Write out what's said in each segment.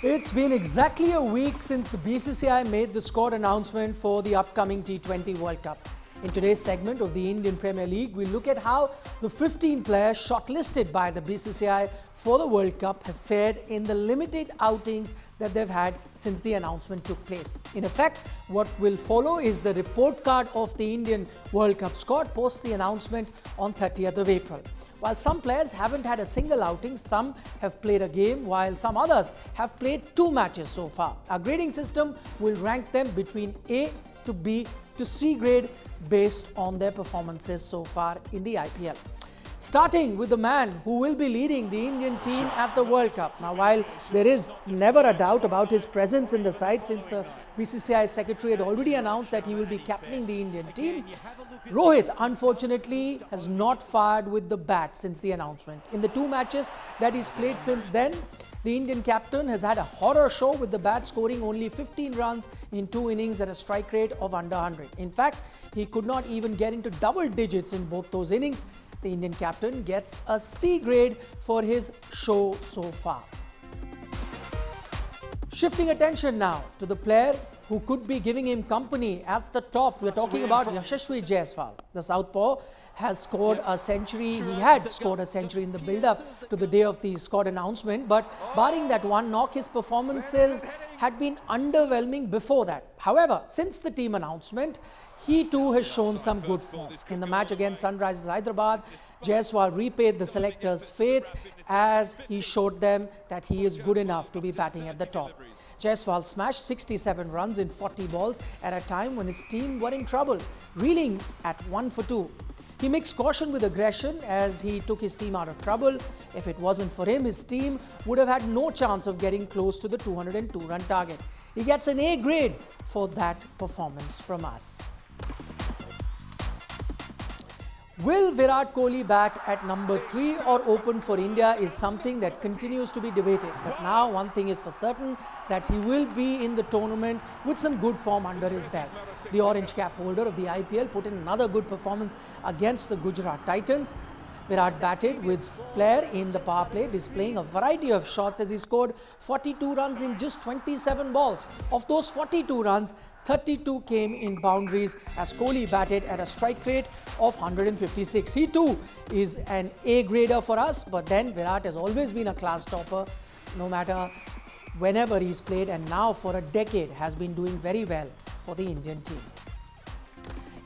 It's been exactly a week since the BCCI made the squad announcement for the upcoming T20 World Cup. In today's segment of the Indian Premier League, we'll look at how the 15 players shortlisted by the BCCI for the World Cup have fared in the limited outings that they've had since the announcement took place. In effect, what will follow is the report card of the Indian World Cup squad post the announcement on 30th of April. While some players haven't had a single outing, some have played a game, while some others have played 2 matches so far. Our grading system will rank them between A to B to C grade based on their performances so far in the IPL. Starting with the man who will be leading the Indian team at the World Cup. Now, while there is never a doubt about his presence in the side since the BCCI secretary had already announced that he will be captaining the Indian team, Rohit, unfortunately, has not fired with the bat since the announcement. In the 2 matches that he's played since then, the Indian captain has had a horror show with the bat, scoring only 15 runs in 2 innings at a strike rate of under 100. In fact, he could not even get into double digits in both those innings. The Indian captain gets a C grade for his show so far. Shifting attention now to the player who could be giving him company at the top. We're talking about Yashash Jadhav. The southpaw has scored a century. He had scored a century in the build-up to the day of the squad announcement, but barring that one knock, his performances had been underwhelming before that. However, since the team announcement, he too has shown some good form. In the match against Sunrisers Hyderabad, Jaiswal repaid the selectors' faith as he showed them that he is good enough to be batting at the top. Jaiswal smashed 67 runs in 40 balls at a time when his team were in trouble, reeling at 1 for 2. He mixed caution with aggression as he took his team out of trouble. If it wasn't for him, his team would have had no chance of getting close to the 202-run target. He gets an A grade for that performance from us. Will Virat Kohli bat at number 3 or open for India is something that continues to be debated. But now one thing is for certain, that he will be in the tournament with some good form under his belt. The orange cap holder of the IPL put in another good performance against the Gujarat Titans. Virat batted with flair in the power play, displaying a variety of shots as he scored 42 runs in just 27 balls. Of those 42 runs, 32 came in boundaries as Kohli batted at a strike rate of 156. He too is an A grader for us, but then Virat has always been a class topper, no matter whenever he's played, and now for a decade has been doing very well for the Indian team.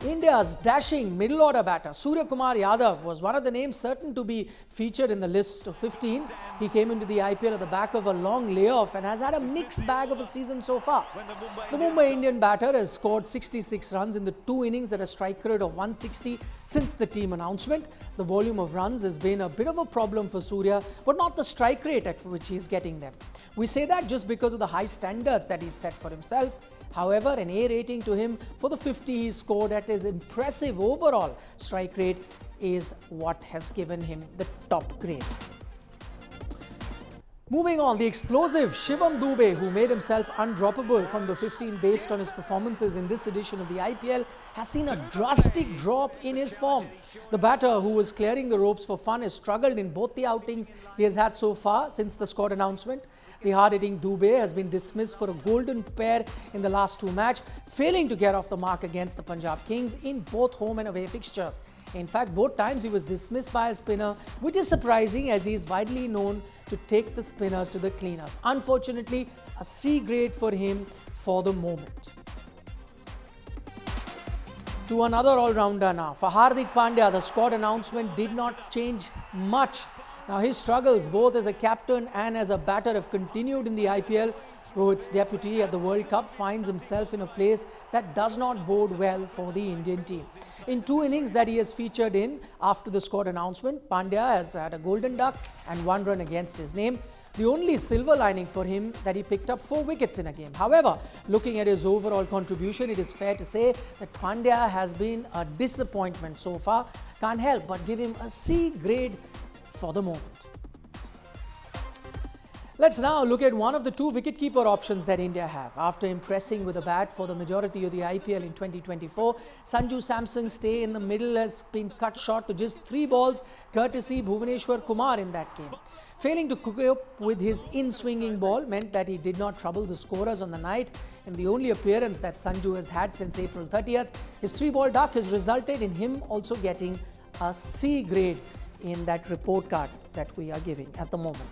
India's dashing middle order batter Suryakumar Yadav was one of the names certain to be featured in the list of 15. He came into the IPL at the back of a long layoff and has had a mixed bag of a season so far. The Mumbai Indian batter has scored 66 runs in the 2 innings at a strike rate of 160 since the team announcement. The volume of runs has been a bit of a problem for Surya, but not the strike rate at which he's getting them. We say that just because of the high standards that he's set for himself. However, an A rating to him for the 50 he scored at his impressive overall strike rate is what has given him the top grade. Moving on, the explosive Shivam Dube, who made himself undroppable from the 15 based on his performances in this edition of the IPL, has seen a drastic drop in his form. The batter, who was clearing the ropes for fun, has struggled in both the outings he has had so far since the squad announcement. The hard-hitting Dube has been dismissed for a golden pair in the last 2 matches, failing to get off the mark against the Punjab Kings in both home and away fixtures. In fact, both times he was dismissed by a spinner, which is surprising as he is widely known to take the spinners to the cleaners. Unfortunately, a C grade for him for the moment. To another all-rounder now. For Hardik Pandya, the squad announcement did not change much. Now, his struggles both as a captain and as a batter have continued in the IPL. Rohit's deputy at the World Cup finds himself in a place that does not bode well for the Indian team. In 2 innings that he has featured in after the squad announcement, Pandya has had a golden duck and 1 run against his name. The only silver lining for him that he picked up 4 wickets in a game. However, looking at his overall contribution, it is fair to say that Pandya has been a disappointment so far. Can't help but give him a C grade for the moment. Let's now look at one of the 2 wicketkeeper options that India have. After impressing with a bat for the majority of the IPL in 2024, Sanju Samson's stay in the middle has been cut short to just 3 balls, courtesy Bhuvaneshwar Kumar in that game. Failing to cope with his in-swinging ball meant that he did not trouble the scorers on the night. In the only appearance that Sanju has had since April 30th, his 3-ball duck has resulted in him also getting a C grade in that report card that we are giving at the moment.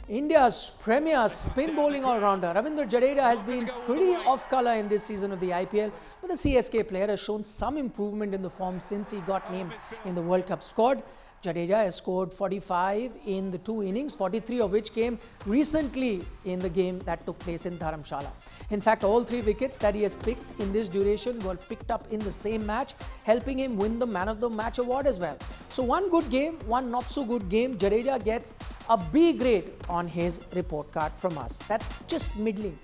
India's premier spin bowling all-rounder Ravi Jadea has been pretty off-colour in this season of the IPL, but the CSK player has shown some improvement in the form since he got named in the World Cup squad. Jadeja has scored 45 in the 2 innings, 43 of which came recently in the game that took place in Dharamshala. In fact, all 3 wickets that he has picked in this duration were picked up in the same match, helping him win the Man of the Match award as well. So one good game, one not so good game. Jadeja gets a B grade on his report card from us. That's just middling.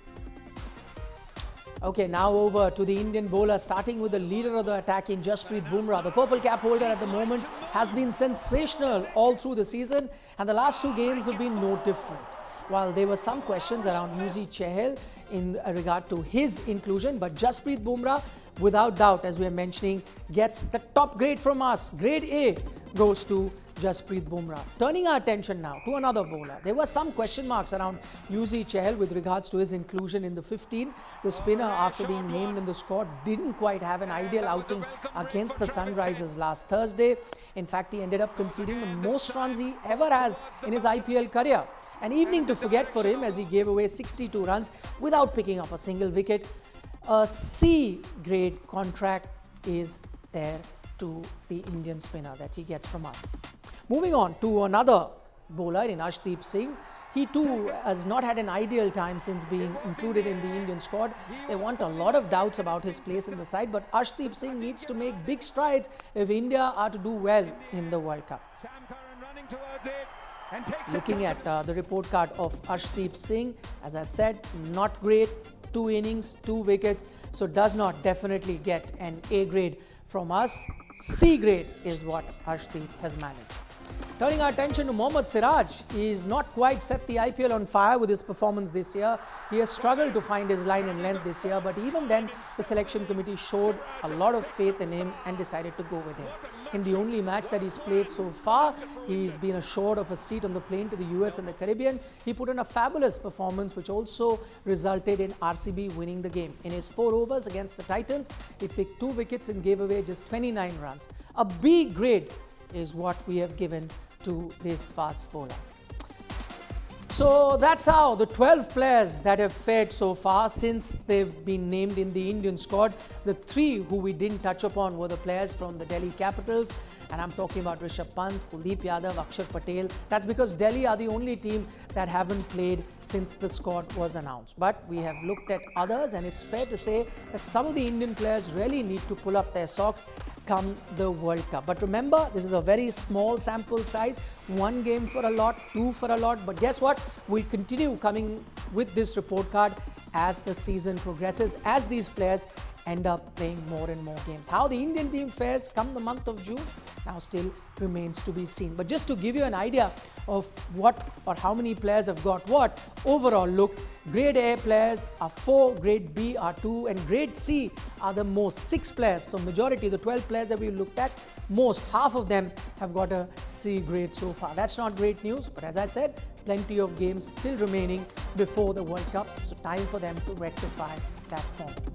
Okay, now over to the Indian bowler, starting with the leader of the attack in Jasprit Bumrah. The purple cap holder at the moment has been sensational all through the season, and the last 2 games have been no different. While there were some questions around Yuzi Chahal in regard to his inclusion, but Jasprit Bumrah, without doubt, as we are mentioning, gets the top grade from us. Grade A goes to Jasprit Bumrah. Turning our attention now to another bowler. There were some question marks around Yuzi Chahal with regards to his inclusion in the 15. The spinner, after being named in the squad, didn't quite have an ideal outing against the Sunrisers last Thursday. In fact, he ended up conceding the most runs he ever has in his IPL career. An evening to forget for him as he gave away 62 runs without picking up a single wicket. A C grade contract is there to the Indian spinner that he gets from us. Moving on to another bowler in Ashdeep Singh. He too has not had an ideal time since being included in the Indian squad. There weren't a lot of doubts about his place in the side, but Ashdeep Singh needs to make big strides if India are to do well in the World Cup. Looking at the report card of Ashdeep Singh, as I said, not great. 2 innings, 2 wickets, so does not definitely get an A grade from us. C grade is what Ashdeep has managed. Turning our attention to Mohammed Siraj, he is not quite set the IPL on fire with his performance this year. He has struggled to find his line and length this year, but even then the selection committee showed a lot of faith in him and decided to go with him. In the only match that he's played so far, he's been assured of a seat on the plane to the US and the Caribbean. He put in a fabulous performance which also resulted in RCB winning the game. In his 4 overs against the Titans, he picked 2 wickets and gave away just 29 runs. A B grade is what we have given to this fast bowler. So that's how the 12 players that have fared so far since they've been named in the Indian squad. The 3 who we didn't touch upon were the players from the Delhi Capitals, and I'm talking about Rishabh Pant, Kuldeep Yadav, Akshar Patel. That's because Delhi are the only team that haven't played since the squad was announced. But we have looked at others, and it's fair to say that some of the Indian players really need to pull up their socks come the World Cup. But remember, this is a very small sample size. 1 game for a lot, 2 for a lot. But guess what? We'll continue coming with this report card as the season progresses, as these players end up playing more and more games. How the Indian team fares come the month of June now still remains to be seen. But just to give you an idea of what or how many players have got what, overall look, grade A players are 4, grade B are 2, and grade C are the most, 6 players. So majority, the 12 players that we looked at, most, half of them have got a C grade so far. That's not great news, but as I said, plenty of games still remaining before the World Cup, so time for them to rectify that form.